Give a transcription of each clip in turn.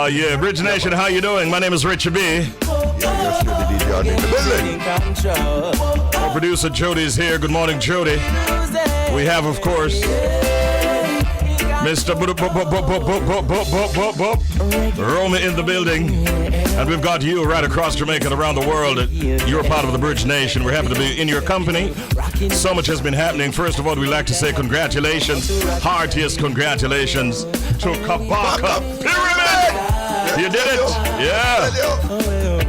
Yeah, Bridge Nation, how you doing? My name is Richie B. Yeah, you're sure the DJ in the building. Our producer Jody's here. Good morning, Jody. We have, of course, Mr. Romy in the building. And we've got you right across Jamaica and around the world. You're part of the Bridge Nation. We're happy to be in your company. So much has been happening. First of all, we'd like to say congratulations, heartiest congratulations to Kabaka Pyramid. You did it. Yeah.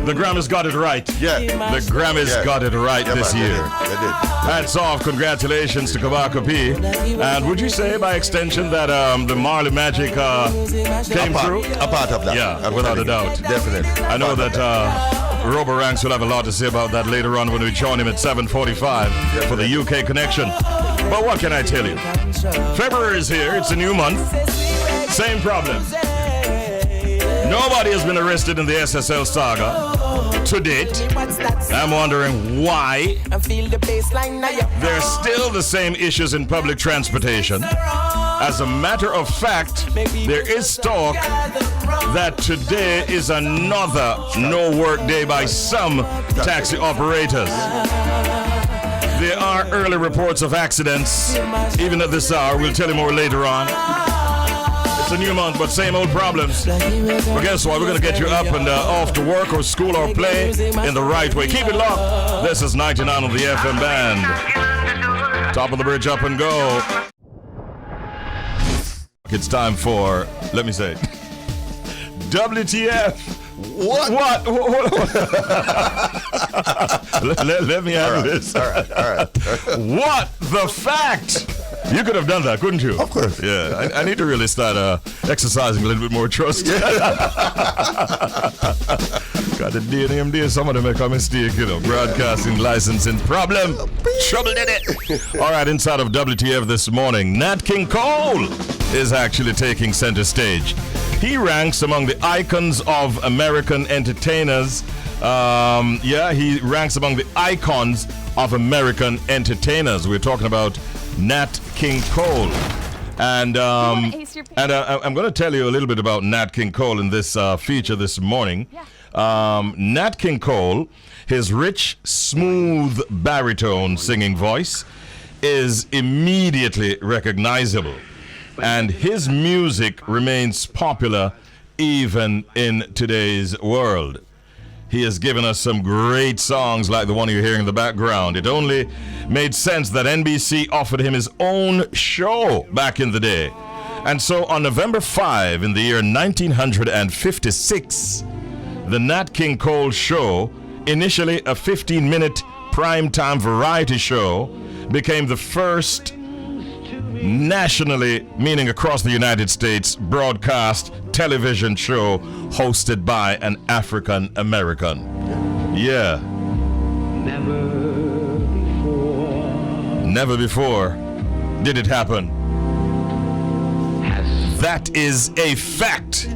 The Grammys got it right. Yeah. The Grammys got it right this year. They did. Hats off, congratulations to Kabaka P. And would you say by extension that the Marley Magic came through? A part of that. Yeah, without a doubt. Definitely. I know that Robo Ranks will have a lot to say about that later on when we join him at 7:45 for the UK connection. But what can I tell you? February is here. It's a new month. Same problem. Nobody has been arrested in the SSL saga to date. I'm wondering why. There's still the same issues in public transportation. As a matter of fact, there is talk that today is another no-work day by some taxi operators. There are early reports of accidents, even at this hour. We'll tell you more later on. It's a new month, but same old problems. But guess what? We're going to get you up and off to work or school or play in the right way. Keep it locked. This is 99 on the FM band. Top of the bridge, up and go. It's time for, let me say, WTF. What? let me handle this. All right. What the fact? You could have done that, couldn't you? Of course. Yeah, I need to really start exercising a little bit more trust. Got the DNMD, some of them make a mistake, broadcasting licensing problem. Trouble did it. All right, inside of WTF this morning, Nat King Cole is actually taking center stage. He ranks among the icons of American entertainers. He ranks among the icons of American entertainers. We're talking about Nat King Cole. And I'm going to tell you a little bit about Nat King Cole in this feature this morning. Yeah. Nat King Cole, his rich, smooth baritone singing voice is immediately recognizable. And his music remains popular even in today's world. He has given us some great songs like the one you're hearing in the background. It only made sense that NBC offered him his own show back in the day. And so on November 5 in the year 1956, the Nat King Cole Show, initially a 15-minute primetime variety show, became the first nationally, meaning across the United States, broadcast television show hosted by an African American. Yeah. Never before did it happen. That is a fact.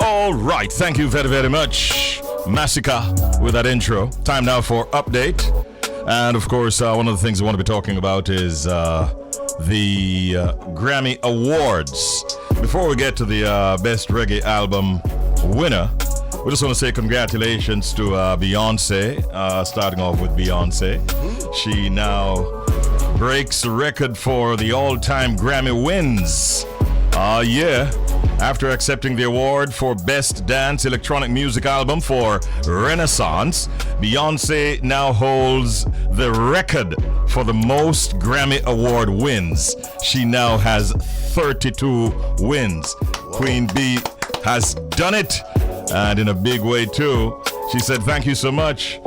All right, thank you very, very much, Massacre, with that intro. Time now for update. And of course, one of the things I want to be talking about is the Grammy Awards. Before we get to the Best Reggae Album winner, we just want to say congratulations to Beyonce, starting off with Beyonce. She now breaks the record for the all-time Grammy wins. After accepting the award for Best Dance Electronic Music Album for Renaissance, Beyonce now holds the record for the most Grammy Award wins. She now has 32 wins. Queen B has done it, and in a big way too. She said, "Thank you so much.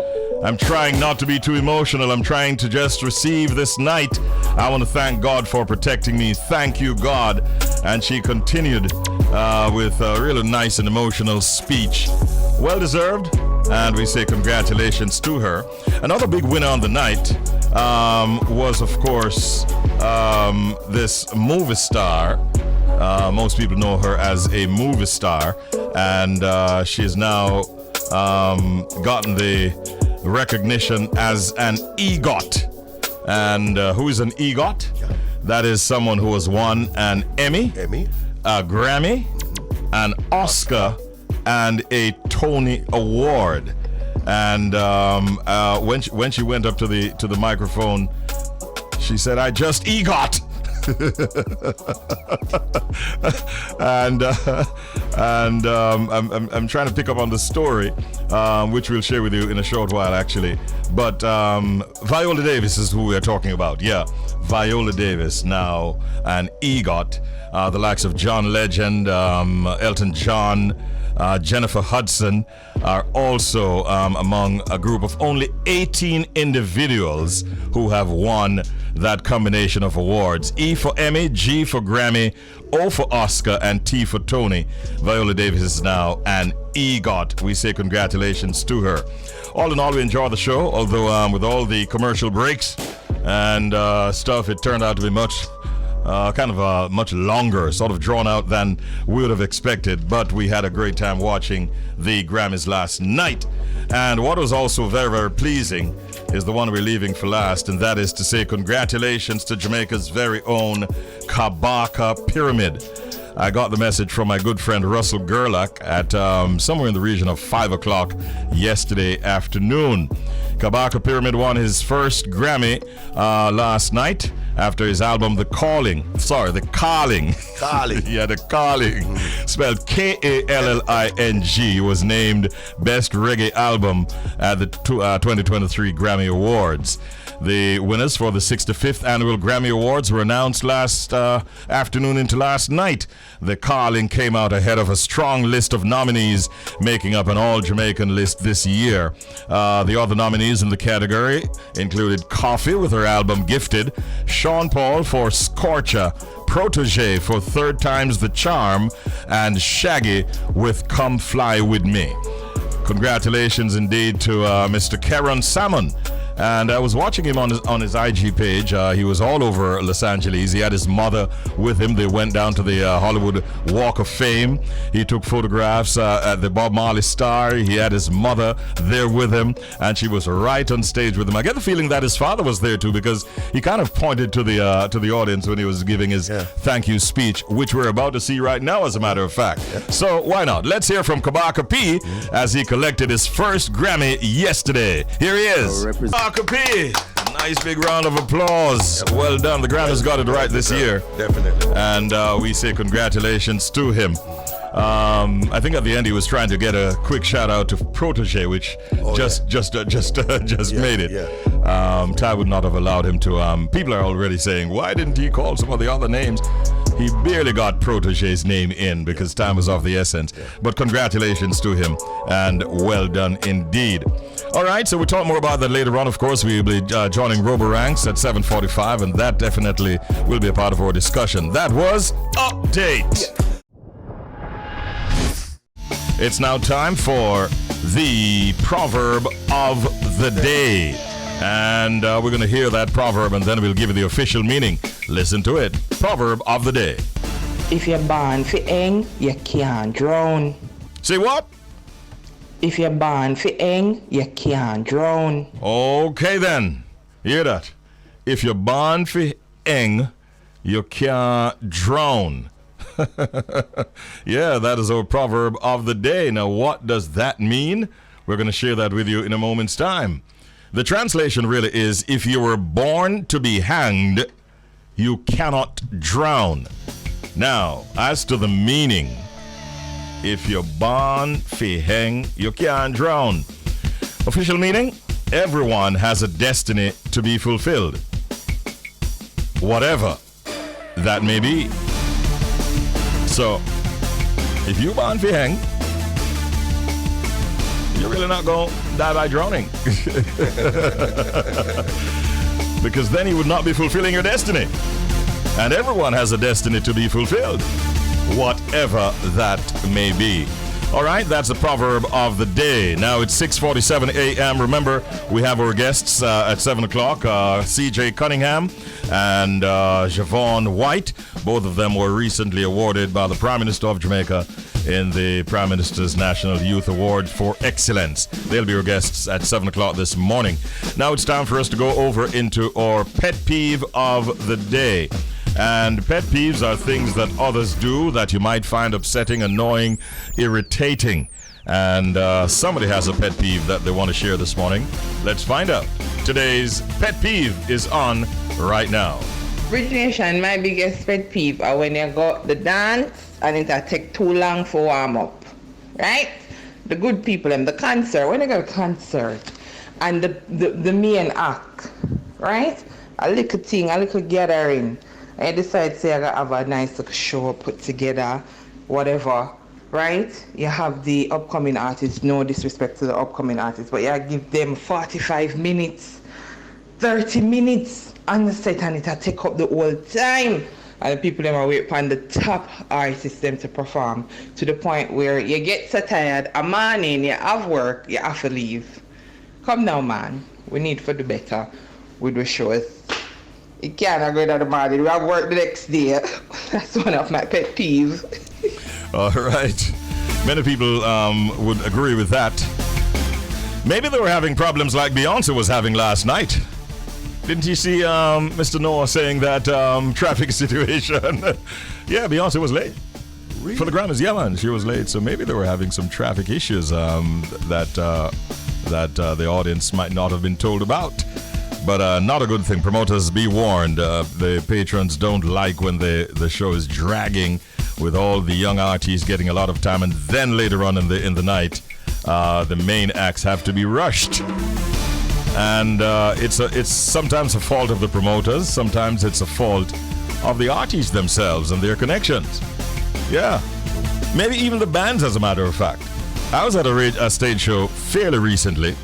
I'm trying not to be too emotional. I'm trying to just receive this night. I want to thank God for protecting me. Thank you, God." And she continued with a really nice and emotional speech. Well deserved, and we say congratulations to her. Another big winner on the night was, of course, this movie star. Most people know her as a movie star, and she has now gotten the recognition as an EGOT. And who is an EGOT? That is someone who has won an Emmy, a Grammy, an Oscar, and a Tony Award. And when she went up to the microphone, she said, "I just EGOT." and I'm trying to pick up on the story, which we'll share with you in a short while, actually. But Viola Davis is who we're talking about. Yeah, Viola Davis now, an EGOT. The likes of John Legend, Elton John, Jennifer Hudson are also among a group of only 18 individuals who have won that combination of awards. E for Emmy, G for Grammy, O for Oscar, and T for Tony. Viola Davis is now an EGOT. We say congratulations to her. All in all, we enjoy the show, although with all the commercial breaks and stuff, it turned out to be much longer, sort of drawn out than we would have expected, but we had a great time watching the Grammys last night. And what was also very, very pleasing is the one we're leaving for last, and that is to say congratulations to Jamaica's very own Kabaka Pyramid. I got the message from my good friend Russell Gerlach at somewhere in the region of 5 o'clock yesterday afternoon. Kabaka Pyramid won his first Grammy last night after his album The Calling. Calling. Yeah, The Calling. Spelled Kalling, was named Best Reggae Album at the 2023 Grammy Awards. The winners for the 65th Annual Grammy Awards were announced last afternoon into last night. The Calling came out ahead of a strong list of nominees, making up an all-Jamaican list this year. The other nominees in the category included Coffee with her album Gifted, Sean Paul for Scorcher, Protégé for Third Time's the Charm, and Shaggy with Come Fly With Me. Congratulations indeed to Mr. Karen Salmon. And I was watching him on his IG page. He was all over Los Angeles. He had his mother with him. They went down to the Hollywood Walk of Fame. He took photographs at the Bob Marley Star. He had his mother there with him, and she was right on stage with him. I get the feeling that his father was there too, because he kind of pointed to the audience when he was giving his thank you speech, which we're about to see right now, as a matter of fact. So why not? Let's hear from Kabaka P as he collected his first Grammy yesterday. Here he is. Kabaka P. Nice big round of applause. Well done. The Grammys got it right this year. Definitely. And we say congratulations to him. I think at the end he was trying to get a quick shout out to Protégé, which just made it. Ty would not have allowed him to. People are already saying, why didn't he call some of the other names? He barely got Protégé's name in because time was of the essence. But congratulations to him, and well done indeed. All right, so we'll talk more about that later on. Of course, we'll be joining Robo Ranks at 7:45, and that definitely will be a part of our discussion. That was Update. It's now time for the Proverb of the Day. And we're going to hear that proverb, and then we'll give you the official meaning. Listen to it. Proverb of the Day. If you're born for eng, you can't drown. Say what? If you're born for eng, you can't drown. Okay then. Hear that? If you're born for eng, you can't drown. Yeah, that is our proverb of the day. Now, what does that mean? We're going to share that with you in a moment's time. The translation really is, if you were born to be hanged, you cannot drown. Now, as to the meaning, if you're born to hang, you can't drown. Official meaning, everyone has a destiny to be fulfilled, whatever that may be. So, if you're born to hang, you're really not going to die by drowning. Because then you would not be fulfilling your destiny. And everyone has a destiny to be fulfilled, whatever that may be. All right, that's the proverb of the day. Now it's 6:47 a.m. Remember, we have our guests at 7 o'clock, Ceejay Cunningham and Javaughn Whyte. Both of them were recently awarded by the Prime Minister of Jamaica in the Prime Minister's National Youth Award for Excellence. They'll be our guests at 7 o'clock this morning. Now it's time for us to go over into our pet peeve of the day. And pet peeves are things that others do that you might find upsetting, annoying, irritating. And somebody has a pet peeve that they want to share this morning. Let's find out. Today's pet peeve is on right now. Bridge Nation, my biggest pet peeve are when you go the dance and it take too long for warm up. Right? The good people in the concert, when you go to concert and the main act, right? A little thing, a little gathering. And you decide, say, I gotta have a nice little show put together, whatever, right? You have the upcoming artists, no disrespect to the upcoming artists, but you give them 45 minutes, 30 minutes on the set, and it'll take up the whole time. And the people them are waiting on the top artists them to perform, to the point where you get so tired, a morning, you have work, you have to leave. Come now, man. We need for the better with the shows. You can't go to the morning. We have work the next day. That's one of my pet peeves. All right. Many people would agree with that. Maybe they were having problems like Beyonce was having last night. Didn't you see Mr. Noah saying that traffic situation? Yeah, Beyonce was late. Really? For the Grammys, yeah, man, she was late. So maybe they were having some traffic issues that the audience might not have been told about. But not a good thing. Promoters, be warned. The patrons don't like when the show is dragging with all the young artists getting a lot of time, and then later on in the night, the main acts have to be rushed. And it's sometimes a fault of the promoters. Sometimes it's a fault of the artists themselves and their connections. Yeah, maybe even the bands, as a matter of fact. I was at a stage show fairly recently.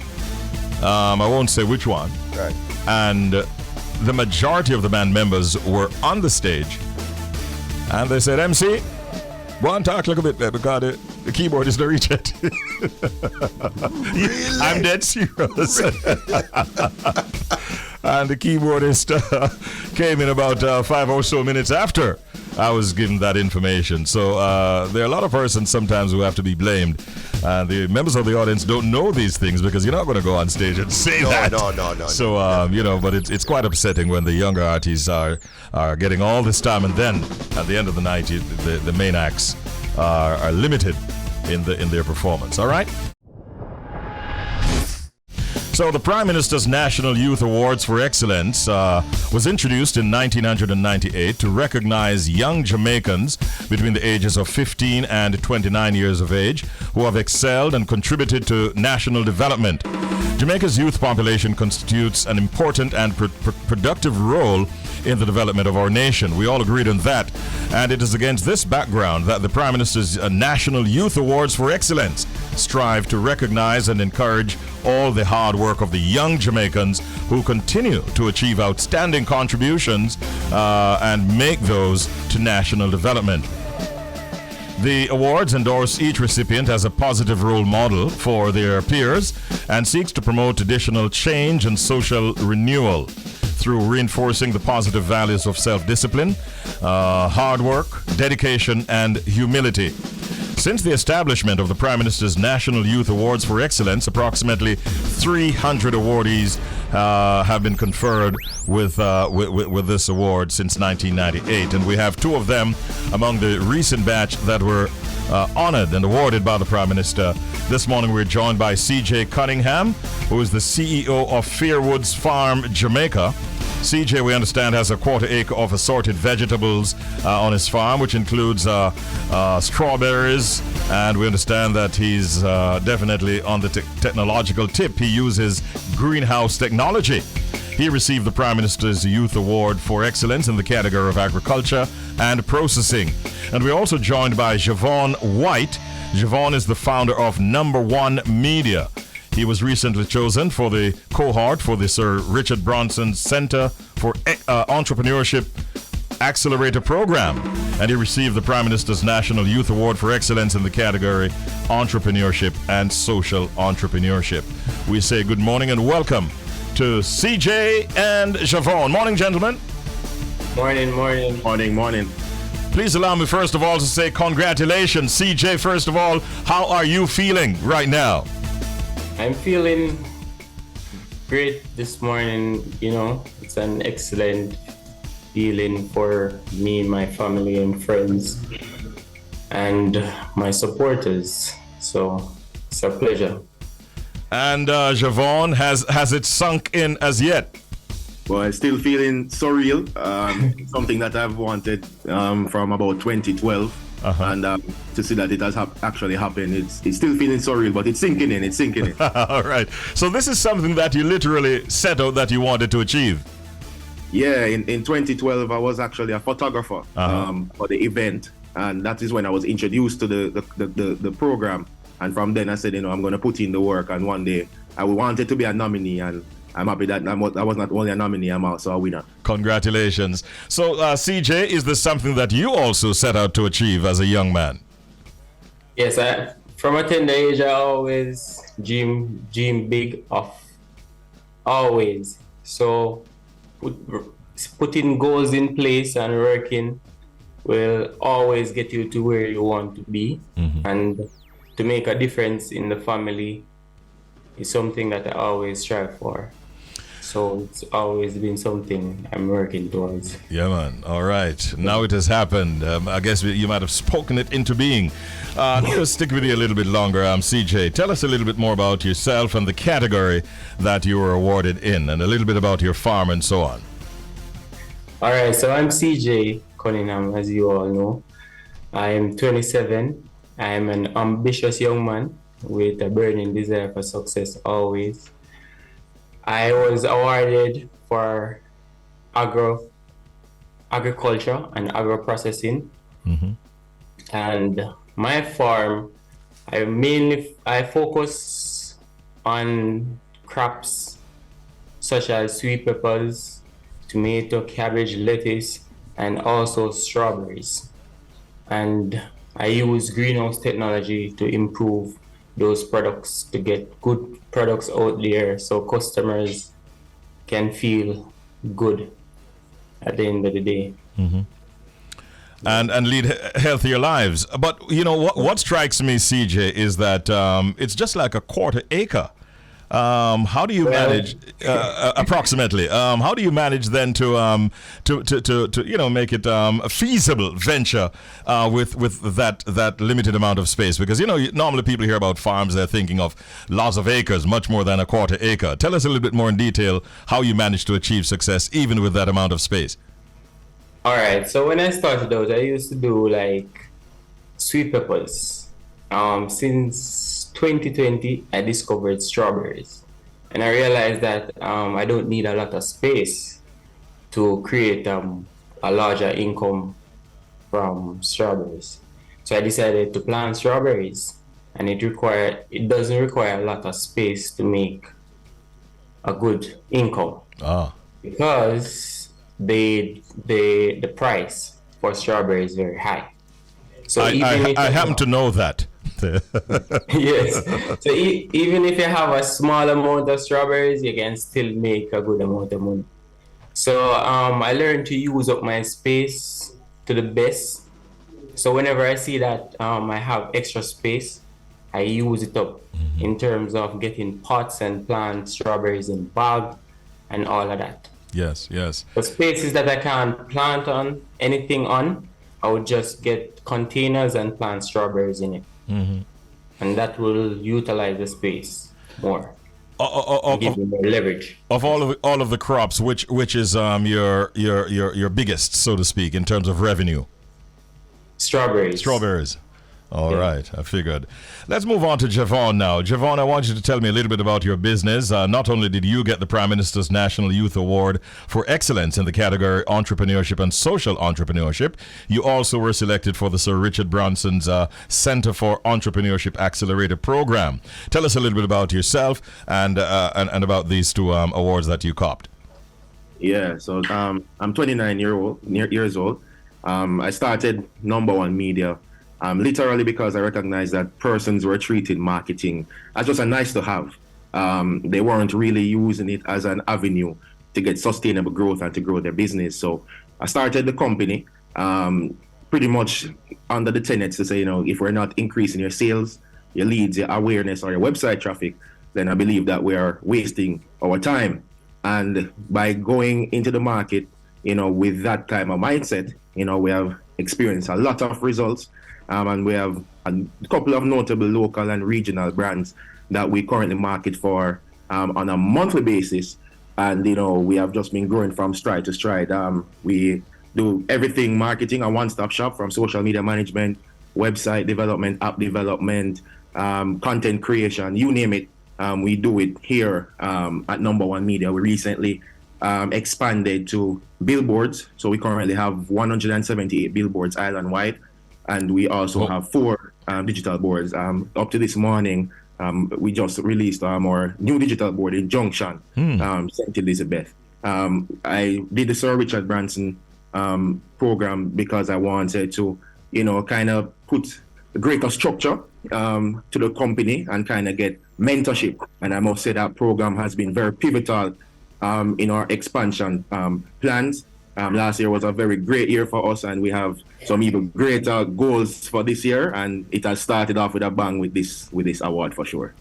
I won't say which one. Right. And the majority of the band members were on the stage, and they said, MC, go and talk a little bit there because the keyboard is not reach it. Really? I'm dead serious. And the keyboardist came in about 5 or so minutes after I was given that information. So there are a lot of persons sometimes who have to be blamed. The members of the audience don't know these things because you're not going to go on stage and say that. No. So, but it's quite upsetting when the younger artists are getting all this time, and then at the end of the night, the main acts are limited in their performance. All right? So the Prime Minister's National Youth Awards for Excellence was introduced in 1998 to recognize young Jamaicans between the ages of 15 and 29 years of age who have excelled and contributed to national development. Jamaica's youth population constitutes an important and productive role in the development of our nation. We all agreed on that. And it is against this background that the Prime Minister's National Youth Awards for Excellence strive to recognize and encourage all the hard work of the young Jamaicans who continue to achieve outstanding contributions and make those to national development. The awards endorse each recipient as a positive role model for their peers and seeks to promote additional change and social renewal through reinforcing the positive values of self-discipline, hard work, dedication, and humility. Since the establishment of the Prime Minister's National Youth Awards for Excellence, approximately 300 awardees have been conferred with this award since 1998. And we have two of them among the recent batch that were honored and awarded by the Prime Minister. This morning we're joined by Ceejay Cunningham, who is the CEO of Fairwoods Farm, Jamaica. Ceejay, we understand, has a quarter acre of assorted vegetables on his farm, which includes strawberries, and we understand that he's definitely on the technological tip. He uses greenhouse technology. He received the Prime Minister's Youth Award for Excellence in the category of agriculture and processing. And we're also joined by Javaughn Whyte. Javaughn is the founder of Number One Media. He was recently chosen for the cohort for the Sir Richard Branson Center for Entrepreneurship Accelerator Program, and he received the Prime Minister's National Youth Award for Excellence in the category Entrepreneurship and Social Entrepreneurship. We say good morning and welcome to Ceejay and Javaughn. Morning, gentlemen. Morning. Please allow me first of all to say congratulations. Ceejay, first of all, how are you feeling right now? I'm feeling great this morning. You know, it's an excellent dealing for me, my family and friends, and my supporters. So it's a pleasure. And Javaughn, has it sunk in as yet? Well, I'm still feeling surreal. Something that I've wanted from about 2012. And to see that it has actually happened, it's still feeling surreal, but it's sinking in. All right. So this is something that you literally set out that you wanted to achieve. Yeah, in 2012, I was actually a photographer for the event. And that is when I was introduced to the program. And from then I said, I'm going to put in the work. And one day I wanted to be a nominee, and I'm happy that I was not only a nominee, I'm also a winner. Congratulations. So, Ceejay, is this something that you also set out to achieve as a young man? Yes, from a tender age, I always dream big of always. So, putting goals in place and working will always get you to where you want to be. And to make a difference in the family is something that I always strive for. So it's always been something I'm working towards. Yeah, man. All right. Now it has happened. I guess you might have spoken it into being. Let's stick with you a little bit longer. Ceejay, tell us a little bit more about yourself and the category that you were awarded in, and a little bit about your farm and so on. All right. So I'm Ceejay Cunningham, as you all know. I am 27. I am an ambitious young man with a burning desire for success always. I was awarded for agriculture and agro-processing. And my farm, I focus on crops such as sweet peppers, tomato, cabbage, lettuce, and also strawberries. And I use greenhouse technology to improve those products, to get good products out there so customers can feel good at the end of the day. And lead healthier lives. But what strikes me, Ceejay, is that it's just like a quarter acre. How do you manage approximately? How do you manage then to make it a feasible venture with that limited amount of space? Because normally people hear about farms, they're thinking of lots of acres, much more than a quarter acre. Tell us a little bit more in detail how you managed to achieve success even with that amount of space. All right. So when I started out, I used to do like sweet peppers. Since 2020, I discovered strawberries, and I realized that I don't need a lot of space to create a larger income from strawberries. So I decided to plant strawberries, and it doesn't require a lot of space to make a good income. Because the price for strawberries is very high. So I happen to know that. Yes. So even if you have a small amount of strawberries, you can still make a good amount of money. So I learned to use up my space to the best. So whenever I see that I have extra space, I use it up in terms of getting pots and plant strawberries in bag and all of that. Yes. The spaces that I can't plant anything on, I would just get containers and plant strawberries in it. And that will utilize the space more. Give you more leverage. Of all of the crops, which is your biggest, so to speak, in terms of revenue? Strawberries. All right, I figured. Let's move on to Javaughn now. Javaughn, I want you to tell me a little bit about your business. Not only did you get the Prime Minister's National Youth Award for Excellence in the category Entrepreneurship and Social Entrepreneurship, you also were selected for the Sir Richard Branson's Center for Entrepreneurship Accelerator Program. Tell us a little bit about yourself and about these two awards that you copped. Yeah, so I'm 29 years old. I started Number One Media literally because I recognized that persons were treating marketing as just a nice to have. They weren't really using it as an avenue to get sustainable growth and to grow their business. So I started the company pretty much under the tenets to say, if we're not increasing your sales, your leads, your awareness, or your website traffic, then I believe that we are wasting our time. And by going into the market with that kind of mindset, we have experienced a lot of results, and we have a couple of notable local and regional brands that we currently market for on a monthly basis. And, we have just been growing from stride to stride. We do everything marketing, a one-stop shop from social media management, website development, app development, content creation, you name it. We do it here at Number One Media. We recently expanded to billboards. So we currently have 178 billboards island-wide. And we also have 4 digital boards. Up to this morning, we just released our new digital board in Junction, St. Elizabeth. I did the Sir Richard Branson program because I wanted to, kind of put greater structure to the company and kind of get mentorship. And I must say that program has been very pivotal in our expansion plans. Last year was a very great year for us, and we have some even greater goals for this year. And it has started off with a bang with this award for sure.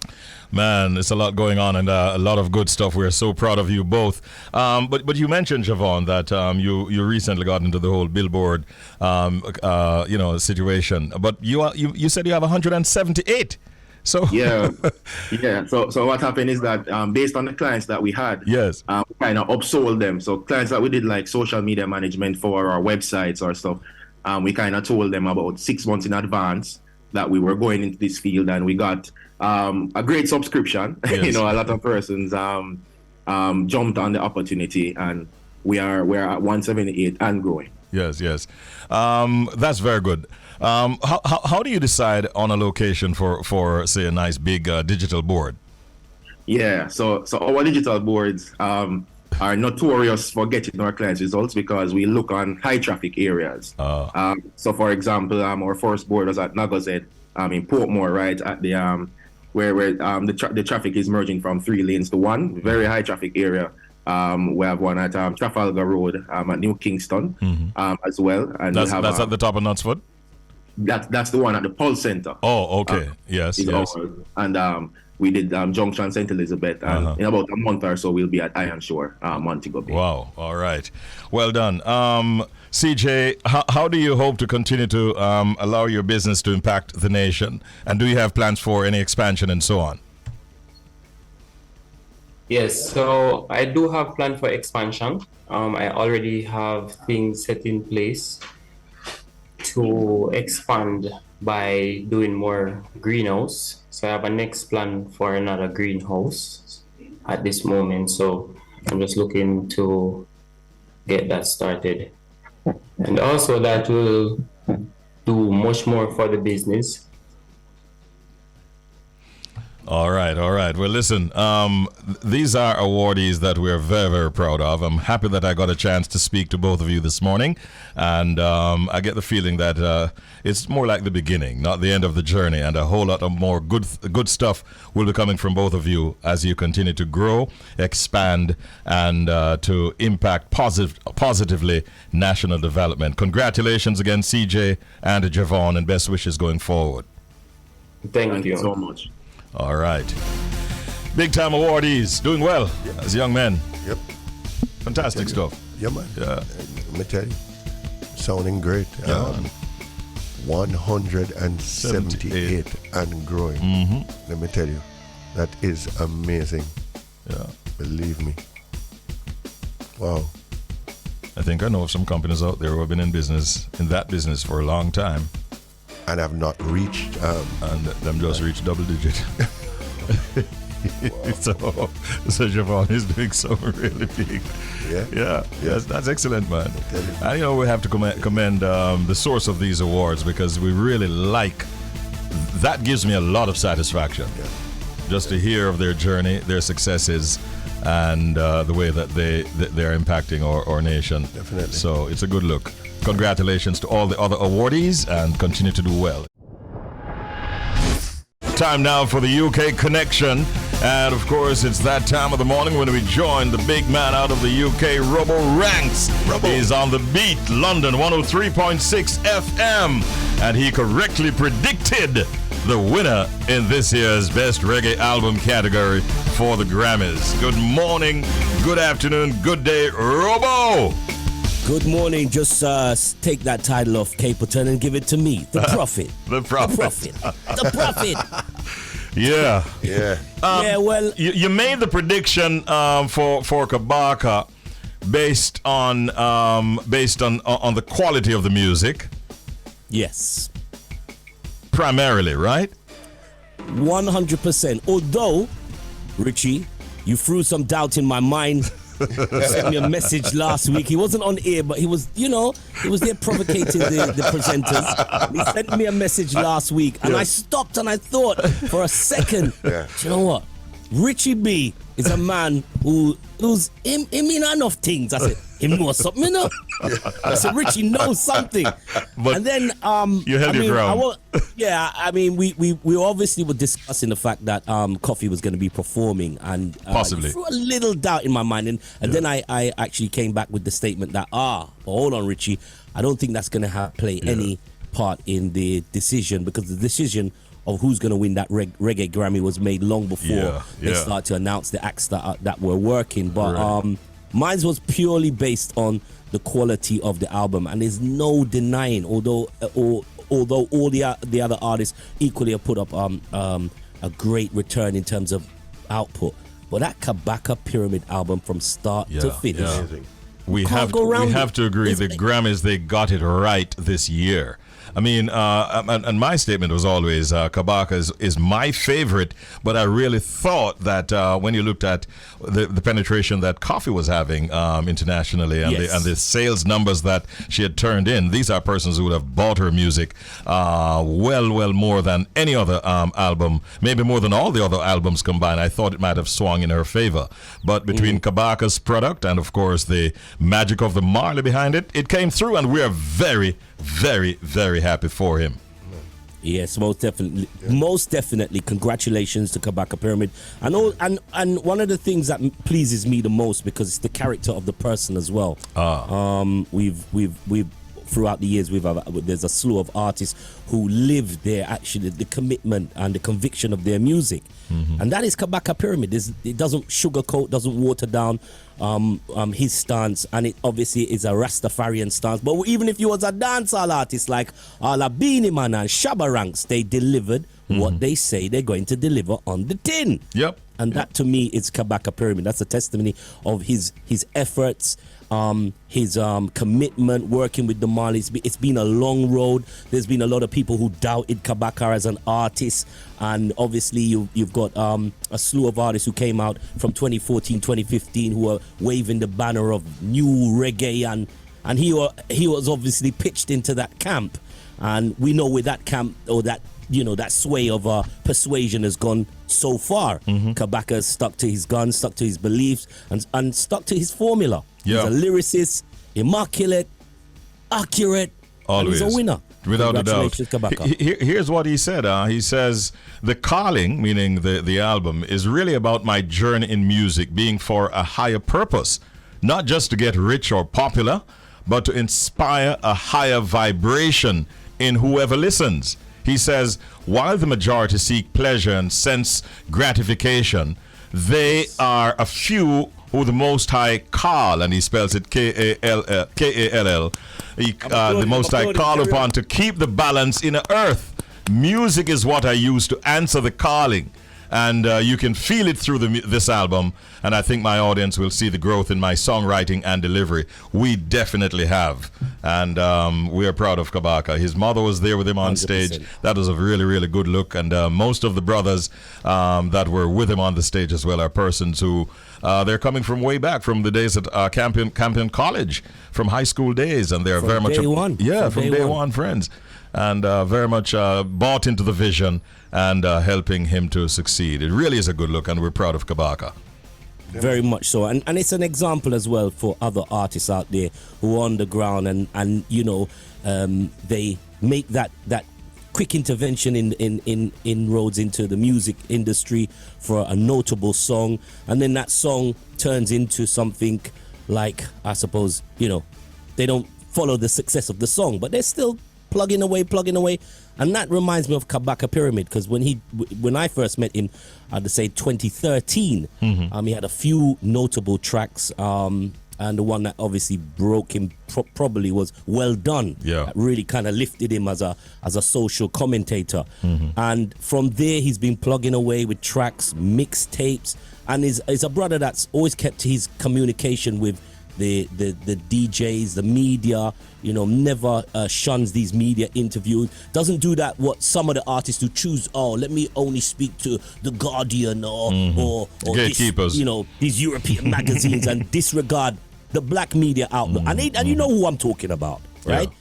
Man, it's a lot going on and a lot of good stuff. We're so proud of you both. But you mentioned, Javaughn, that you recently got into the whole billboard situation. But you said you have 178. So yeah. So what happened is that based on the clients that we had, yes, we kind of upsold them. So clients that we did like social media management for our websites or stuff, we kind of told them about 6 months in advance that we were going into this field, and we got a great subscription. Yes. A lot of persons jumped on the opportunity, and we're at 178 and growing. Yes. That's very good. How do you decide on a location for say a nice big digital board? Yeah, so our digital boards are notorious for getting our clients results because we look on high traffic areas. So for example, our first board was at Nagozed in Portmore, right at the where the traffic is merging from 3 lanes to 1, very high traffic area. We have one at Trafalgar Road at New Kingston as well. And that's at the top of Knutsford? That's the one at the Pulse Center. Oh, okay. Yes. And we did Junction St. Elizabeth. And in about a month or so, we'll be at Iron Shore, Montego Bay. Wow. All right. Well done. Ceejay, how do you hope to continue to allow your business to impact the nation? And do you have plans for any expansion and so on? Yes, so I do have plan for expansion. I already have things set in place to expand by doing more greenhouse. So I have a next plan for another greenhouse at this moment. So I'm just looking to get that started. And also that will do much more for the business. All right. Well, listen, these are awardees that we're very, very proud of. I'm happy that I got a chance to speak to both of you this morning. And I get the feeling that it's more like the beginning, not the end of the journey. And a whole lot of more good stuff will be coming from both of you as you continue to grow, expand, and to impact positively national development. Congratulations again, Ceejay and Javaughn, and best wishes going forward. Thank you so much. All right. Big time awardees, doing well as young men. Yep. Fantastic stuff. Yeah, man. Yeah. Let me tell you, sounding great. 178 and growing. Let me tell you, that is amazing. Yeah. Believe me. Wow. I think I know of some companies out there who have been in that business for a long time. And have not reached and them just reached double digit. So Javaughn is doing something really big. Yeah. That's excellent, man. And we have to commend the source of these awards, because we really like that. Gives me a lot of satisfaction just to hear of their journey, their successes, and the way that they're impacting our nation. Definitely. So it's a good look. Congratulations to all the other awardees, and continue to do well. Time now for the UK Connection. And of course, it's that time of the morning when we join the big man out of the UK, Robo Ranks. He's on the beat, London 103.6 FM. And he correctly predicted the winner in this year's Best Reggae Album category for the Grammys. Good morning, good afternoon, good day, Robo. Good morning. Just take that title off Capleton and give it to me, the Prophet. The Prophet. The Prophet. Yeah. Yeah, well, you made the prediction for Kabaka based on the quality of the music, yes, primarily, right? 100%. Although, Richie, you threw some doubt in my mind. Sent me a message last week. He wasn't on air, but he was, he was there provocating the presenters. He sent me a message last week, and I stopped and I thought for a second, do you know what? Richie B is a man who's him in enough things. I said, him know something, you know? I said, Richie knows something. But and then you held your ground. We obviously were discussing the fact that Coffee was going to be performing, and possibly threw a little doubt in my mind, and then I actually came back with the statement that but hold on, Richie, I don't think that's going to play any part in the decision, because the decision of who's going to win that reggae Grammy was made long before they start to announce the acts that were working. But mine was purely based on the quality of the album, and there's no denying, although all the other artists equally have put up a great return in terms of output. But that Kabaka Pyramid album from start to finish, we have to agree, the Grammys, they got it right this year. I mean, and my statement was always Kabaka is my favorite, but I really thought that when you looked at the penetration that Coffee was having internationally, and the sales numbers that she had turned in, these are persons who would have bought her music well more than any other album, maybe more than all the other albums combined. I thought it might have swung in her favor. But between Kabaka's product and, of course, the magic of the Marley behind it, it came through, and we are very, very, very happy for him. Yes, most definitely. Congratulations to Kabaka Pyramid, and one of the things that pleases me the most, because it's the character of the person as well. We've throughout the years there's a slew of artists who live the commitment and the conviction of their music, and that is Kabaka Pyramid. It doesn't sugarcoat, doesn't water down his stance, and it obviously is a Rastafarian stance. But even if you was a dancehall artist like Ala Beanie Man and Shabba Ranks, they delivered what they say they're going to deliver on the tin. Yep. And that to me is Kabaka Pyramid. That's a testimony of his efforts, his commitment, working with the Marleys. It's been a long road. There's been a lot of people who doubted Kabaka as an artist, and obviously you've got a slew of artists who came out from 2014, 2015 who are waving the banner of new reggae, and he was obviously pitched into that camp, and we know where that camp, or that that sway of persuasion has gone so far. Kabaka stuck to his guns, stuck to his beliefs, and stuck to his formula. He's a lyricist, immaculate, accurate, always. And he's a winner. Without a doubt. Kabaka. Here's what he said. He says, the calling, meaning the album, is really about my journey in music being for a higher purpose, not just to get rich or popular, but to inspire a higher vibration in whoever listens. He says, while the majority seek pleasure and sense gratification, they are a few who the Most High call, and he spells it Kall, the Most High call upon to keep the balance in the earth. Music is what I use to answer the calling, and you can feel it through this album, and I think my audience will see the growth in my songwriting and delivery. We definitely have, and we are proud of Kabaka. His mother was there with him on 100%. Stage. That was a really, really good look, and most of the brothers that were with him on the stage as well are persons who they're coming from way back, from the days at Campion College, from high school days, and they're very much from day one friends, and very much bought into the vision and helping him to succeed. It really is a good look, and we're proud of Kabaka. Very much so, and it's an example as well for other artists out there who are on the ground, and they make that quick intervention in inroads into the music industry for a notable song, and then that song turns into something like, I suppose, they don't follow the success of the song, but they're still plugging away, and that reminds me of Kabaka Pyramid, because when I first met him, I'd say 2013, he had a few notable tracks, and the one that obviously broke him probably was Well Done. Yeah. That really kind of lifted him as a social commentator. And from there, he's been plugging away with tracks, mixtapes, and is a brother that's always kept his communication with the DJs, the media, you know, never shuns these media interviews. Doesn't do that what some of the artists who choose, let me only speak to The Guardian or gatekeepers. This, you know, these European magazines and disregard the black media outlook. And you know who I'm talking about, right? Yeah.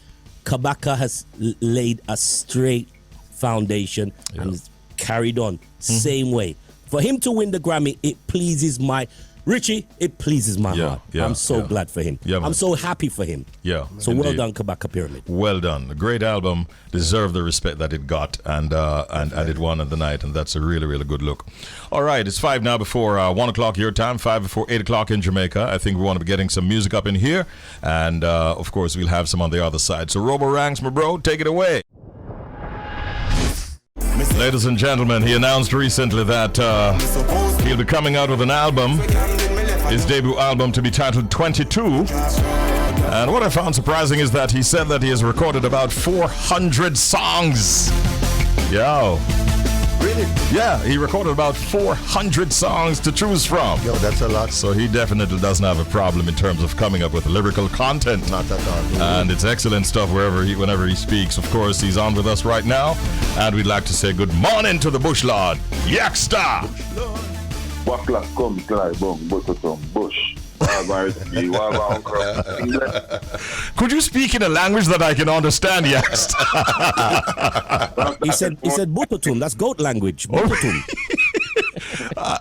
Kabaka has laid a straight foundation and is carried on same way. For him to win the Grammy, it pleases Richie, it pleases my heart. I'm so glad for him. I'm so happy for him. Yeah. So well done, Kabaka Pyramid. Well done. A great album. Deserved the respect that it got, and it won at the night, and that's a really, really good look. All right, it's 5 now before 1 o'clock your time, 5 before 8 o'clock in Jamaica. I think we want to be getting some music up in here, and of course we'll have some on the other side. So Robo Ranks, my bro, take it away. Ladies and gentlemen, he announced recently that he'll be coming out with an album, his debut album to be titled 22. And what I found surprising is that he said that he has recorded about 400 songs. Yo. Really? Yeah, he recorded about 400 songs to choose from. Yo, that's a lot. So he definitely doesn't have a problem in terms of coming up with lyrical content. Not at all. And it's excellent stuff whenever he speaks. Of course, he's on with us right now. And we'd like to say good morning to the Bush Lord, Yaksta. Wakla come cry bong bottom bush. Could you speak in a language that I can understand, Yaksta? He said Bototum, that's goat language. Bototum.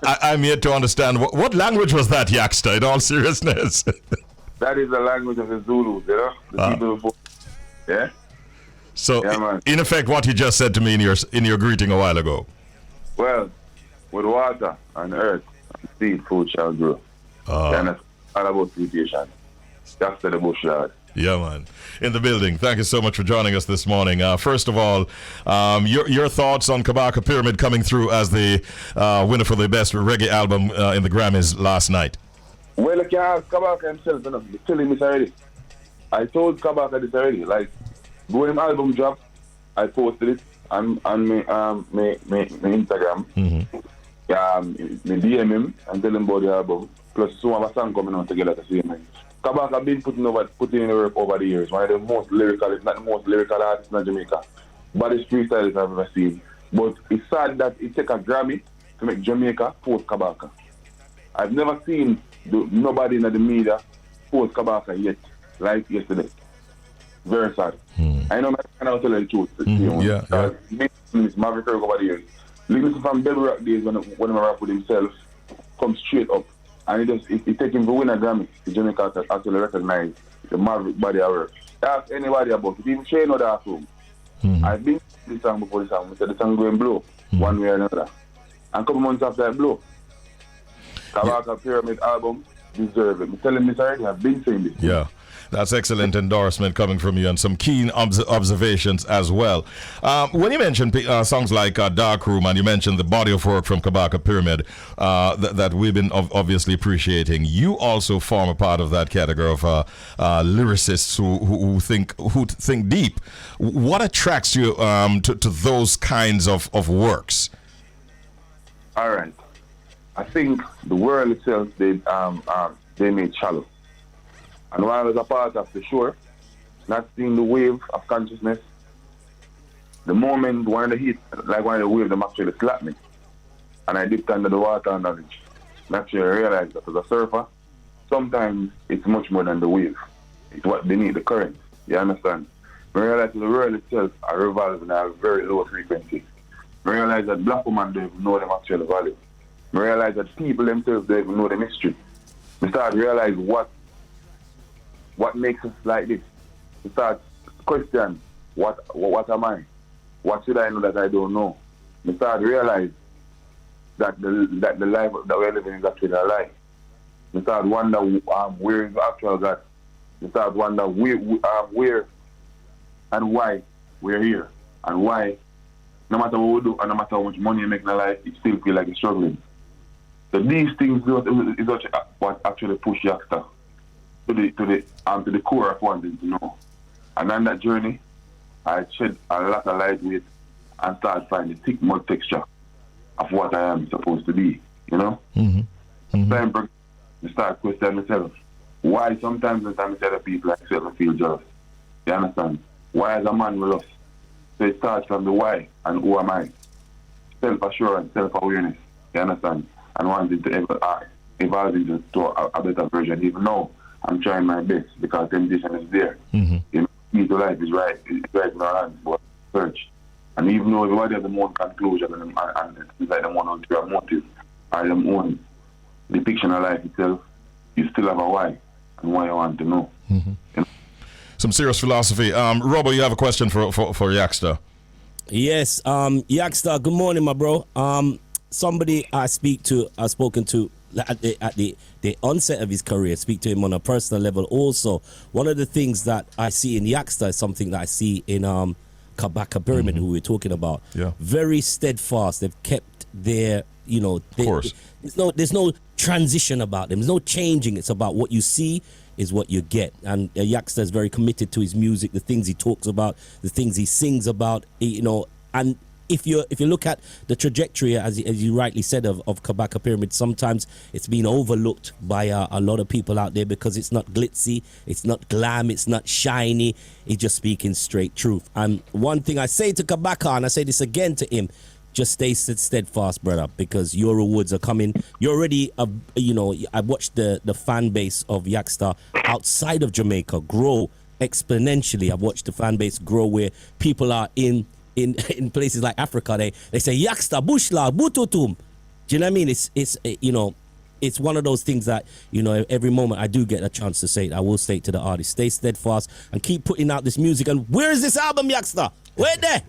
I'm yet to understand. What language was that, Yaksta, in all seriousness? That is the language of the Zulus, you know? The people, yeah? So, Yeah, in effect, what he just said to me in your greeting a while ago. Well, with water and earth and seed, food shall grow. And it's all about creation. That's the Bush Lord. Yeah, man. In the building. Thank you so much for joining us this morning. First of all, your thoughts on Kabaka Pyramid coming through as the winner for the best reggae album in the Grammys last night. Well, I can ask Kabaka himself, you know, tell him this already. I told Kabaka this already. Like, when him album drop, I posted it on my Instagram. Me DM him and tell him about the album. Plus, some of a song coming out together at the same time. Kabaka been putting in the work over the years. One of the most lyrical, if not the most lyrical artist in Jamaica. Baddest freestylers I've ever seen. But it's sad that it take a Grammy to make Jamaica post Kabaka. I've never seen nobody in the media post Kabaka yet, like yesterday. Very sad. I know I cannot tell the truth. It's Maverick over the years. Listen from Baby Rock days when I rap with himself, come straight up. And it take him to win a Grammy. The Jamaica actually recognize the Maverick body of work. Ask anybody about it. Even Shane know that room. I've been to this song before the song. We said the song going blow one way or another. And a couple months after that blow. Kabaka Pyramid album deserve it. I'm telling this already. I've been saying this. Yeah. That's excellent endorsement coming from you and some keen observations as well. When you mentioned songs like Dark Room and you mentioned the body of work from Kabaka Pyramid that we've been obviously appreciating, you also form a part of that category of lyricists who think deep. What attracts you to those kinds of works? All right. I think the world itself, they made shallow. And while I was a part of the shore, not seeing the wave of consciousness, the moment one of the heat, like one of the waves, them actually slapped me. And I dipped under the water and I actually realized that as a surfer, sometimes it's much more than the wave. It's what beneath the current. You understand? I realized the world itself are revolving at a very low frequency. I realized that black women don't even know them actual value. I realized that people themselves don't even know the mystery. I started to realize what makes us like this. I start to question, what am I? What should I know that I don't know? I start to realize that the life that we're living is actually a lie. I start to wonder where is the actual God. I start to wonder where and why we're here. And why, no matter what we do and no matter how much money you make in life, it still feel like you're struggling. So these things is what actually push Yaksta to the core of wanting to know. And on that journey, I shed a lot of light with and started finding thick mud texture of what I am supposed to be, you know? Time I start questioning myself. Why sometimes when I say to people like myself, I feel jealous. You understand? Why as a man we lost? So it starts from the why and who am I? Self-assurance, self-awareness, you understand? And wanting to evolve into a better version, even though I'm trying my best because temptation is there. You know, key to life is right in our hands, but search. And even though everybody has their own conclusion and it's like them own ulterior motive or them own depiction of life itself, you still have a why and why you want to know. You know? Some serious philosophy. Robo, you have a question for Yaksta. Yes, Yaksta, good morning, my bro. Somebody I've spoken to at the onset of his career, speak to him on a personal level also. One of the things that I see in Yaksta is something that I see in Kabaka Pyramid, who we're talking about. Yeah. Very steadfast. They've kept their, you know, Of course. There's no transition about them. There's no changing. It's about what you see is what you get. And Yaksta is very committed to his music, the things he talks about, the things he sings about, you know. And if you look at the trajectory, as you rightly said, of Kabaka Pyramid, sometimes it's been overlooked by a lot of people out there because it's not glitzy, it's not glam, it's not shiny. He's just speaking straight truth. And one thing I say to Kabaka, and I say this again to him, just stay steadfast, brother, because your rewards are coming. You're already, you know, I watched the fan base of Yaksta outside of Jamaica grow exponentially. I've watched the fan base grow where people are in places like Africa. They say Yaksta, Bushla, Bututum. Do you know what I mean? It's you know, it's one of those things that, you know, every moment I do get a chance to say it, I will say it to the artist, stay steadfast and keep putting out this music. And where is this album, Yaksta? Wait there.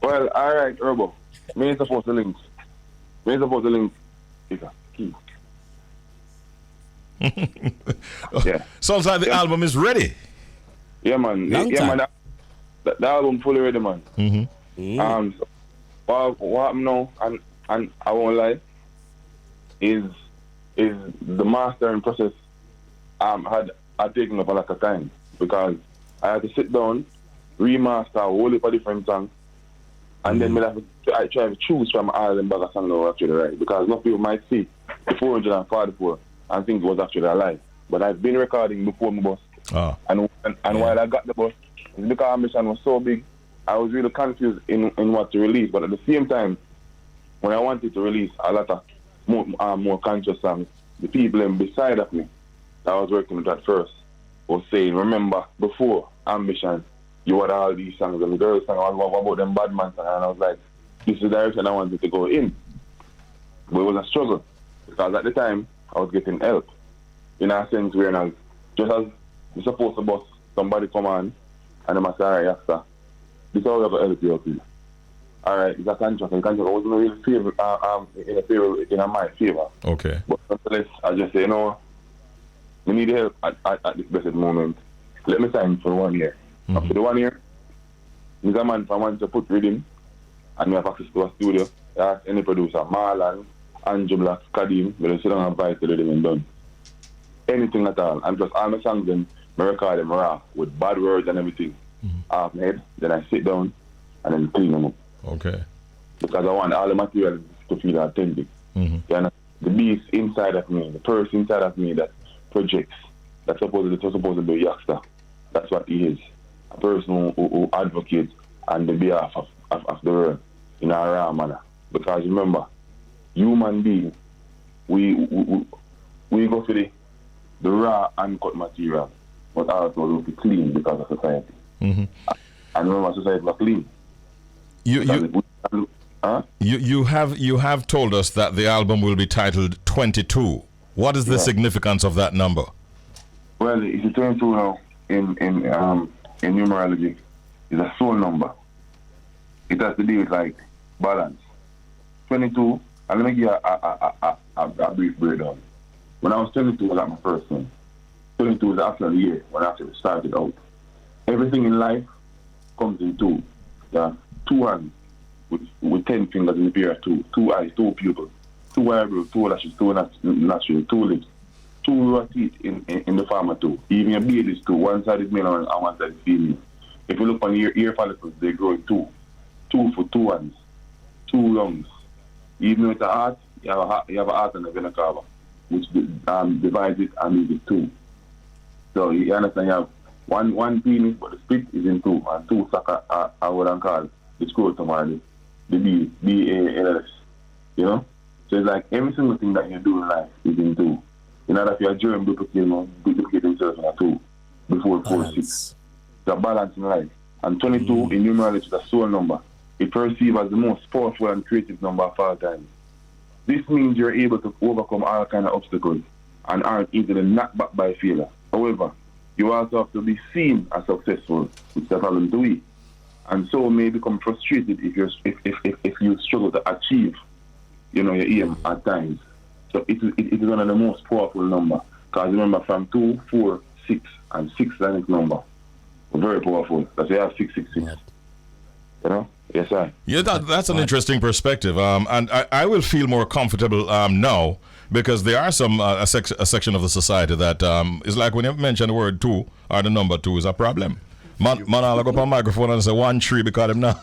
Well, all right, Robo. Me ain't supposed to link. Key. Yeah. Sounds like the album is ready. Yeah, man. Long time. Man. The album fully ready, man. So, what I'm now, and I won't lie, is the mastering process had taken up a lot of time because I had to sit down, remaster a whole heap of different songs, and then I try to choose from all them bag of songs that were actually right, because most people might see the 444 and think it was actually alive. But I've been recording before my bus. And while I got the bus, it's because our mission was so big, I was really confused in what to release. But at the same time, when I wanted to release a lot of more conscious songs, the people beside of me that I was working with at first was saying, remember, before Ambition, you had all these songs, and the girls sang what about them bad man songs, and I was like, this is the direction I wanted to go in. But it was a struggle, because at the time, I was getting help. In a sense where just as you're supposed to boss somebody come on, and they must say, all right, Yaksta, this is how we're going to help you. All right, it's a contract, and contract wasn't really in my favor. Okay. But nonetheless, I just say, you know, we need help at this blessed moment. Let me sign for 1 year. After the 1 year, there's a man from want to put rhythm, and we have access to a studio. I ask any producer, Marlon, Andrew Black, Kadim, but they sit down and buy the rhythm and done. Anything at all. And just all my songs, then I record them raw with bad words and everything. Half my head, then I sit down and then clean them up. Okay. Because I want all the material to feel authentic. The beast inside of me, the person inside of me that projects, that's supposed to be Yaksta. That's what he is. A person who advocates on the behalf of the world in a raw manner. Because remember, human beings, we go for the raw uncut material, but also look clean because of society. And remember, society is clean. You have told us that the album will be titled 22. What is the significance of that number? Well, it's 22 now in numerology. It's a soul number. It has to do with like balance. 22. And let me give you a brief breakdown. When I was 22, I got my first one. 22 was after a year when I actually started out. Everything in life comes in two. Yeah, 2 hands with 10 fingers in the pair of two. 2 eyes, 2 pupils, 2 eyebrows, 2 lashes, 2 nostrils, 2 lips, two row of teeth in the farmer too. Even your babies too. One side is male and one side is female. If you look on your ear follicles, they grow in two. 2 for 2 hands, 2 lungs. Even with the heart, you have a heart and a vena cava, which divides it and leaves it 2. So you understand, you have one penis, but the split is in 2, and 2 sucker are what I call the scrotum or the B-A-L-S, you know? So it's like every single thing that you do in life is in 2. In order for your germ duplicate themselves in a 2 before 4, 6. It's a balance in life. And 22 in numerology is a soul number. It perceived as the most powerful and creative number of all time. This means you're able to overcome all kinds of obstacles and aren't easily knocked back by failure. However, you also have to be seen as successful, which is a problem to eat, and so may become frustrated if you struggle to achieve, your aim at times. So it is one of the most powerful numbers. Because remember, from 2, 4, 6, and 6 is the next number. Very powerful. That's why you have 666. You know? Yes, sir. Yeah, that's an interesting perspective. And I will feel more comfortable now because there are some a section of the society that is like when you mention the word 2 or the number 2 is a problem. Man, I'll go up on microphone and say 1 3 because I'm not.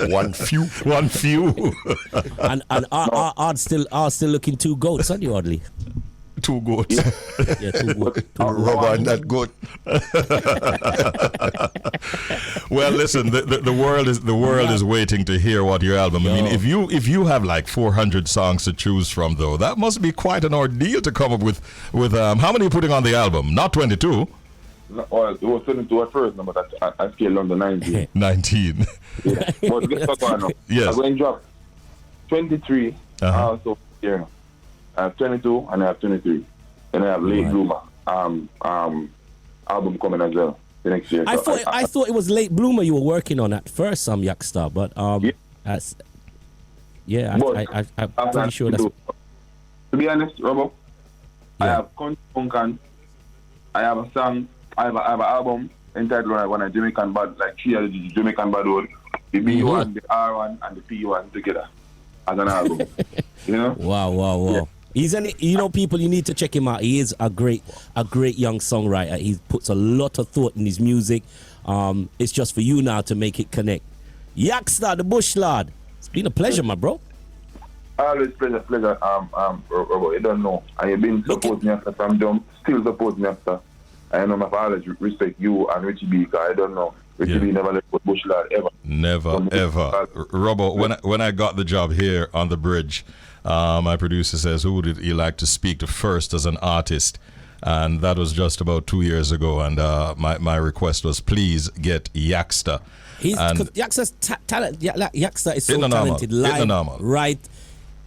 1 few. 1 few. and are still looking 2 goats, aren't you, Audley? 2 goats. Yeah, 2 goats. Rubber and that goat. Well, listen, the world is waiting to hear what your album. I mean, if you have like 400 songs to choose from, though, that must be quite an ordeal to come up with how many are you putting on the album? Not 22. No, it was 22 at first, but I scaled on the 19. 19. Yeah. But guess what now? Yes. I'm going to drop 23 also here. I have 22 and I have 23. Then I have Late Bloomer album coming as well the next year. I thought it was Late Bloomer you were working on at first, Yaksta, but I'm pretty sure that's. To be honest, Robo, I have Cunningham. I have a song. I have an album entitled "When a Jamaican Bad," like 3 of the Jamaican Bad Road, the B1, the R1, and the P1 together as an album. You know? Wow. Yeah. He's people, you need to check him out. He is a great young songwriter. He puts a lot of thought in his music. It's just for you now to make it connect. Yaksta, the Bush Lord. It's been a pleasure, my bro. Always pleasure. Robo, you don't know. I have been supporting Yaksta from them, still supporting Yaksta. I know I always respect you and Richie B, because I don't know. Richie B never left with Bush Lord ever. Never, ever. Robo, when I got the job here on the bridge, my producer says, who did he like to speak to first as an artist? And that was just about 2 years ago. And my request was, please get Yaksta. Yaksta's talent. Yaksta is so talented. Live, right?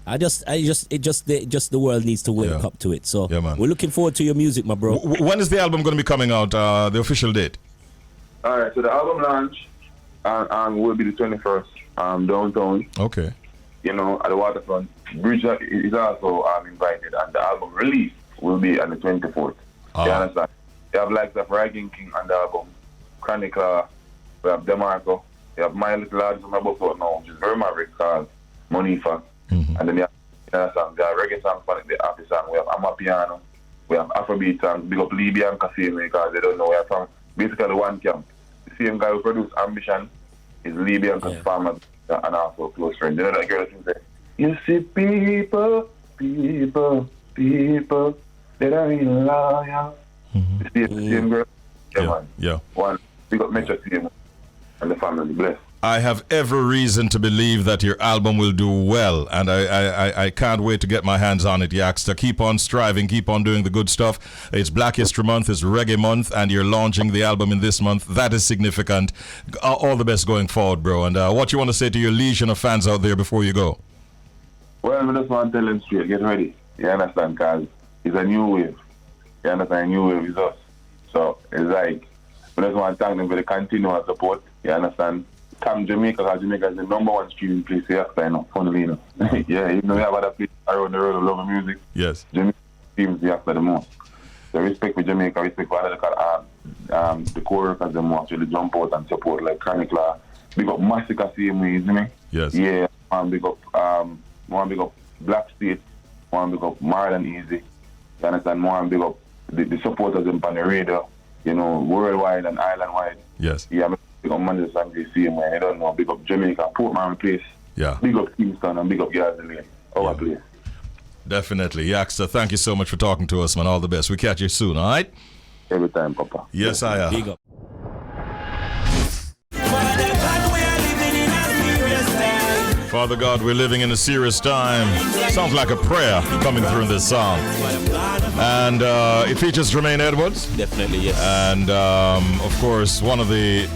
The world needs to wake up to it. So we're looking forward to your music, my bro. When is the album going to be coming out? The official date? All right. So the album launch will be the 21st downtown. Okay. At the waterfront. Bridge is also invited, and the album release will be on the 24th. You understand? You have likes of King on the album, Chronicle, we have DeMarco, you have My Little Lad from my book out now, which is very maverick called Monifa. And then you have reggae songs, the happy song, we have Amapiano, we have Afrobeat songs, big up Libyan Cafe, because they don't know we are from basically one camp. The same guy who produced Ambition is Libyan Farmer and also a close friend. You know that girl that says, you see people that are in loyal. You see the same girl? Yeah. One, we got Metro team and the family, bless. I have every reason to believe that your album will do well, and I can't wait to get my hands on it, Yaksta. Keep on striving, keep on doing the good stuff. It's Black History Month, it's Reggae Month, and you're launching the album in this month. That is significant. All the best going forward, bro. And what you want to say to your legion of fans out there before you go? Well, I just want to tell them straight, get ready. You understand? Because it's a new wave. You understand? A new wave is us. So it's like, I just want to thank them for the continual support. You understand? Come Jamaica, because Jamaica is the #1 streaming place here, funnily enough. Yeah, even though we have other places around the world who love music, yes, Jamaica streams the the most. So respect for Jamaica, respect for the co-workers, them who actually jump out and support, like Chronicle. Big up Massacre, same way, isn't it? Yes. Yeah, big up Black State, big up More Than Easy. You understand? More and big up the supporters in on the radio, you know, worldwide and island-wide. Yes. Yeah, big up Manchester and DC, man. I don't know, big up Jamaica, Portman place. Yeah. Big up Kingston and big up Yardley, our place. Definitely. Yaksta, thank you so much for talking to us, man. All the best. We catch you soon, all right? Every time, Papa. Yes, I am. Big up. Father God, we're living in a serious time. Sounds like a prayer coming through in this song. And it features Jermaine Edwards. Definitely, yes. And, of course, one of the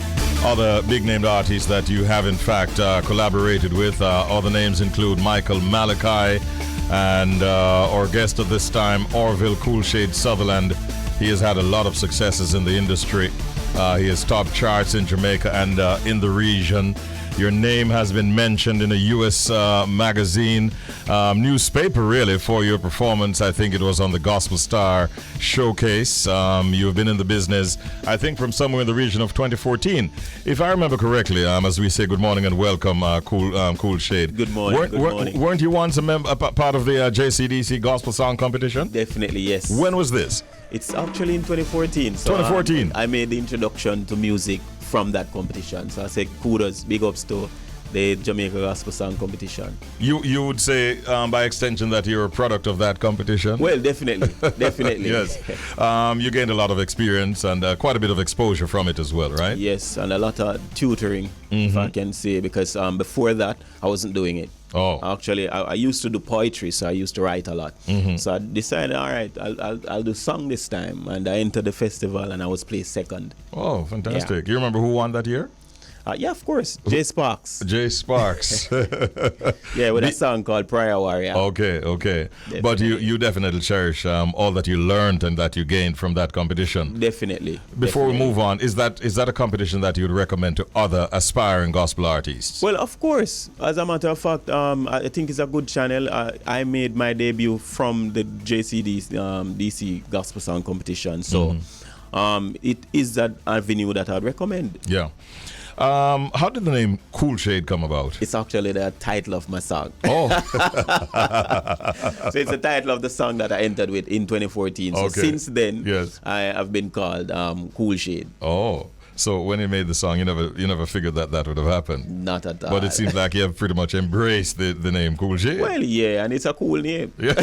other big-named artists that you have, in fact, collaborated with. Other names include Michael Malachi and our guest of this time, Orville Coolshade Sutherland. He has had a lot of successes in the industry. He has topped charts in Jamaica and in the region. Your name has been mentioned in a U.S. magazine, newspaper, really, for your performance. I think it was on the Gospel Star Showcase. You've been in the business, I think, from somewhere in the region of 2014. If I remember correctly, as we say, good morning and welcome, Coolshade. Good morning. Good morning. Weren't you once a part of the JCDC Gospel Song Competition? Definitely, yes. When was this? It's actually in 2014. So 2014. I made the introduction to music from that competition. So I say kudos, big ups to the Jamaica Gospel Song Competition. You would say, by extension, that you're a product of that competition? Well, definitely. Definitely. Yes. You gained a lot of experience and quite a bit of exposure from it as well, right? Yes, and a lot of tutoring, if I can say, because before that, I wasn't doing it. Oh. Actually, I used to do poetry, so I used to write a lot. So I decided, all right, I'll do song this time. And I entered the festival and I was placed second. Oh, fantastic. You remember who won that year? Yeah, of course. Jay Sparks. Jay Sparks. Yeah, with a song called Prayer Warrior. Okay. Definitely. But you definitely cherish all that you learned and that you gained from that competition. Definitely. Before we move on, is that a competition that you would recommend to other aspiring gospel artists? Well, of course. As a matter of fact, I think it's a good channel. I made my debut from the DC Gospel Song Competition. So it is that avenue that I'd recommend. Yeah. How did the name Coolshade come about? It's actually the title of my song. Oh. So it's the title of the song that I entered with in 2014. So since then, yes, I have been called Coolshade. Oh. So when you made the song, you never figured that would have happened? Not at all. But it seems like you have pretty much embraced the name Coolshade. Well, yeah, and it's a cool name. Yeah.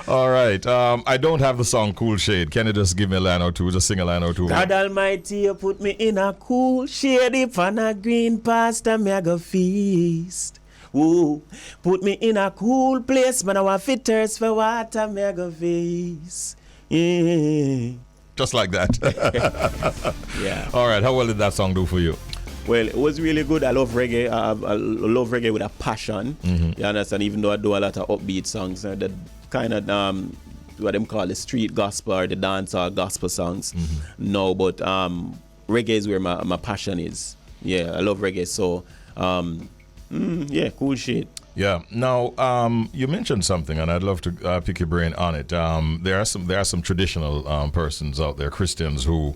All right. I don't have the song Coolshade. Can you just give me a line or two? Just sing a line or two. God Almighty, you put me in a cool shade. If on a green pasture, me I go feast. Ooh, put me in a cool place. Man, I want fitters for water, me I go feast. Yeah. Just like that. Yeah. All right. How well did that song do for you? Well, it was really good. I love reggae. I love reggae with a passion. You understand? Even though I do a lot of upbeat songs, that kind of what them call the street gospel or the dancehall gospel songs. No, but reggae is where my passion is. Yeah, I love reggae. So, yeah, cool shit. Yeah. Now, you mentioned something, and I'd love to pick your brain on it. There are some traditional persons out there, Christians, who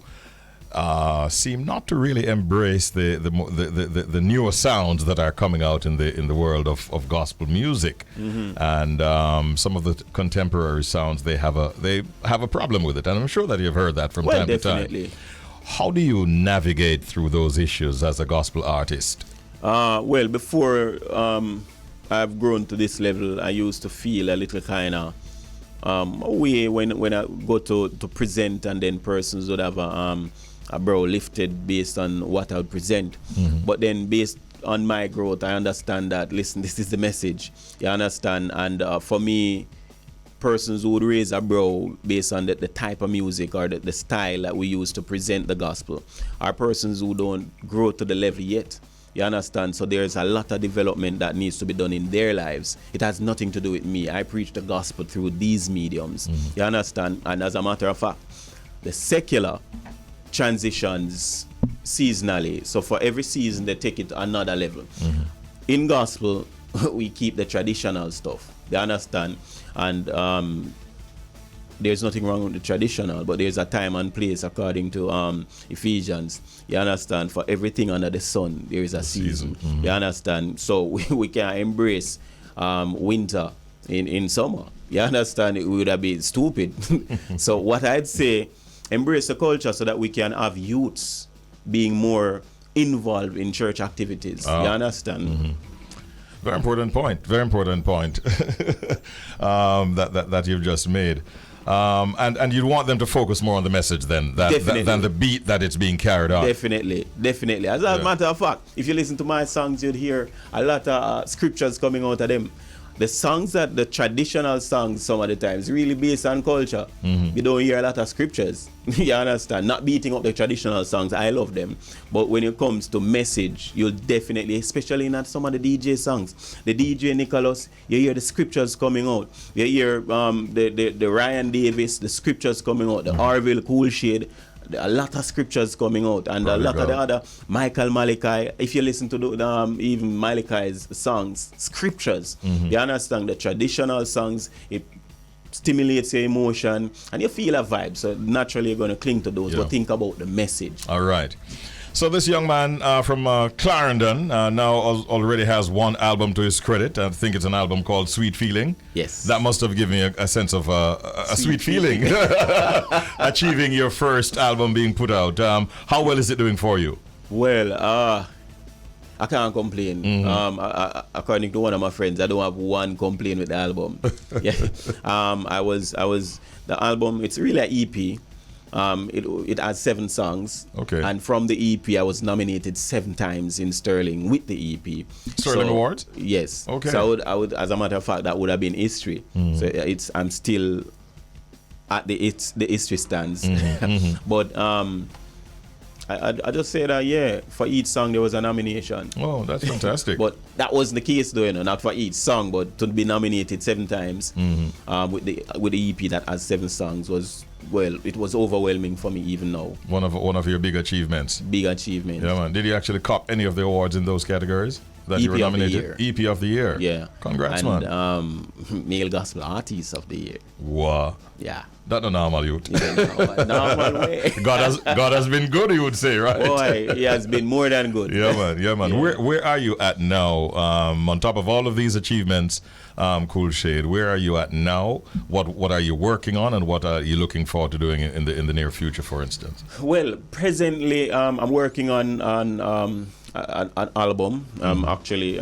seem not to really embrace the newer sounds that are coming out in the world of gospel music, and some of the contemporary sounds they have a problem with it, and I'm sure that you've heard that from time to time. How do you navigate through those issues as a gospel artist? Well, before I've grown to this level, I used to feel a little kind of way when I go to present, and then persons would have a brow lifted based on what I would present. But then based on my growth, I understand that, listen, this is the message. You understand? And for me, persons who would raise a brow based on the type of music or the style that we use to present the gospel are persons who don't grow to the level yet. You understand? So there's a lot of development that needs to be done in their lives. It has nothing to do with me. I preach the gospel through these mediums. You understand? And as a matter of fact, the secular transitions seasonally. So for every season, they take it to another level. In gospel, we keep the traditional stuff. You understand? And there's nothing wrong with the traditional, but there's a time and place according to Ephesians. You understand? For everything under the sun, there is a season. You understand? So we can embrace winter in summer. You understand? It would have been stupid. So what I'd say, embrace the culture so that we can have youths being more involved in church activities. You understand? Mm-hmm. Very important point. Very important point that you've just made. And you'd want them to focus more on the message than the beat that it's being carried on. Definitely. As a matter of fact, if you listen to my songs, you'd hear a lot of scriptures coming out of them. The songs that the traditional songs some of the times really based on culture. You don't hear a lot of scriptures. You understand? Not beating up the traditional songs. I love them. But when it comes to message, you'll definitely, especially in some of the DJ songs, the DJ Nicholas, you hear the scriptures coming out. You hear the Ryan Davis, the scriptures coming out. The Orville Coolshade, a lot of scriptures coming out, and a lot of the other Michael Malachi. If you listen to the, even Malachi's songs, scriptures, you understand the traditional songs, it stimulates your emotion and you feel a vibe, so naturally you're going to cling to those. But think about the message. All right. So this young man from Clarendon now already has one album to his credit. I think it's an album called Sweet Feeling. Yes. That must have given you a sense of a sweet feeling. Achieving your first album being put out. How well is it doing for you? Well, I can't complain. According to one of my friends, I don't have one complaint with the album. I was the album, it's really an EP. It has 7 songs. Okay. And from the EP, I was nominated 7 times in Sterling with the EP. Sterling Awards? Yes. Okay. So I would, as a matter of fact, that would have been history. So I'm still at the history stands. But I just say that for each song there was a nomination. Oh, that's fantastic. But that wasn't the case though, not for each song, but to be nominated 7 times with the EP that has 7 songs was, well, it was overwhelming for me even now. One of your big achievements. Big achievement. Yeah, man. Did you actually cop any of the awards in those categories that you were nominated? EP of the year. Yeah. Congrats, and, man. Male Gospel Artist of the Year. Wow. Yeah. That's a normal youth. Normal way. God has been good, you would say, right? Boy, he has been more than good. Yeah, man. Yeah. Where are you at now? On top of all of these achievements, Coolshade, where are you at now? What are you working on, and what are you looking forward to doing in the near future, for instance? Well, presently, I'm working on an album. Actually,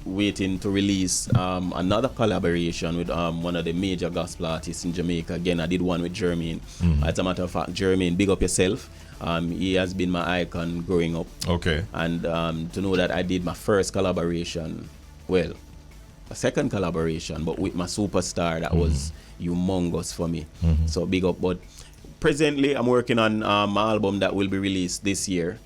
waiting to release another collaboration with one of the major gospel artists in Jamaica. Again, I did one with Jermaine. As a matter of fact, Jermaine, big up yourself. He has been my icon growing up. Okay. And to know that I did my first collaboration, well, a second collaboration, but with my superstar, that was humongous for me. So big up. But presently, I'm working on my album that will be released this year.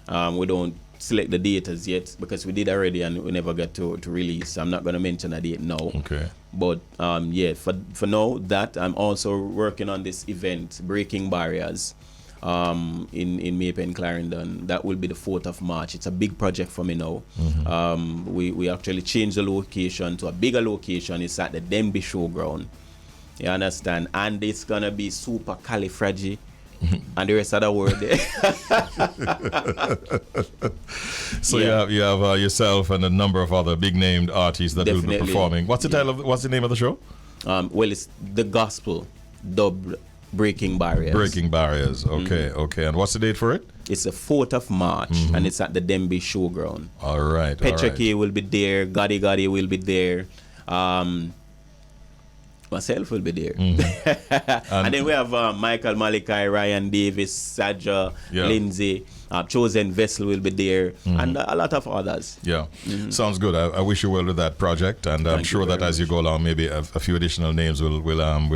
We don't select the date as yet because we did already and we never got to release. I'm not going to mention a date now. Okay. But for now, that I'm also working on this event, Breaking Barriers, in Maypen, Clarendon. That will be the 4th of March. It's a big project for me now. We actually changed the location to a bigger location. It's at the Denby Showground. You understand? And it's going to be super califragi. And the rest of the word there. So you have yourself and a number of other big named artists that will be performing. What's the name of the show? Well, it's The Gospel dubbed Breaking Barriers. Breaking Barriers. Okay. And what's the date for it? It's the 4th of March and it's at the Denby Showground. All right. Petra K will be there. Gotti will be there. Myself will be there. And then we have Michael Malachi, Ryan Davis, Saja, Lindsay, Chosen Vessel will be there, and a lot of others. Yeah, sounds good. I wish you well with that project, and I'm sure that as you go along, maybe a few additional names will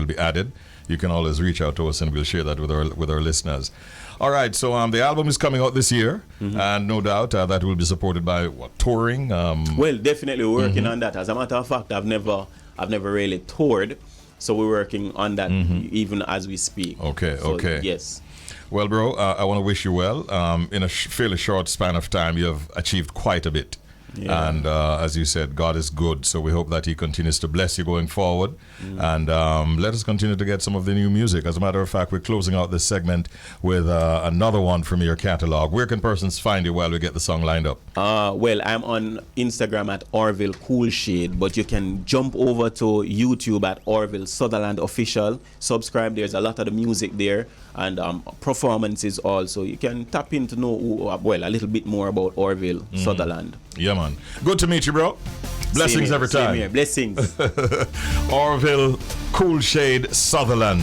be added. You can always reach out to us, and we'll share that with our listeners. All right, so the album is coming out this year, and no doubt that will be supported by touring. Well, definitely working on that. As a matter of fact, I've never really toured, so we're working on that even as we speak. Okay. Yes. Well, bro, I want to wish you well. In a fairly short span of time, you have achieved quite a bit. Yeah. And as you said, God is good. So we hope that He continues to bless you going forward. And let us continue to get some of the new music. As a matter of fact, we're closing out this segment with another one from your catalog. Where can persons find you while we get the song lined up? Well, I'm on Instagram at Orville Coolshade, but you can jump over to YouTube at Orville Sutherland Official. Subscribe. There's a lot of the music there and performances also. You can tap in to know a little bit more about Orville Sutherland. Yeah, man. Good to meet you, bro. Blessings every time. Same here. Blessings. Orville Coolshade Sutherland.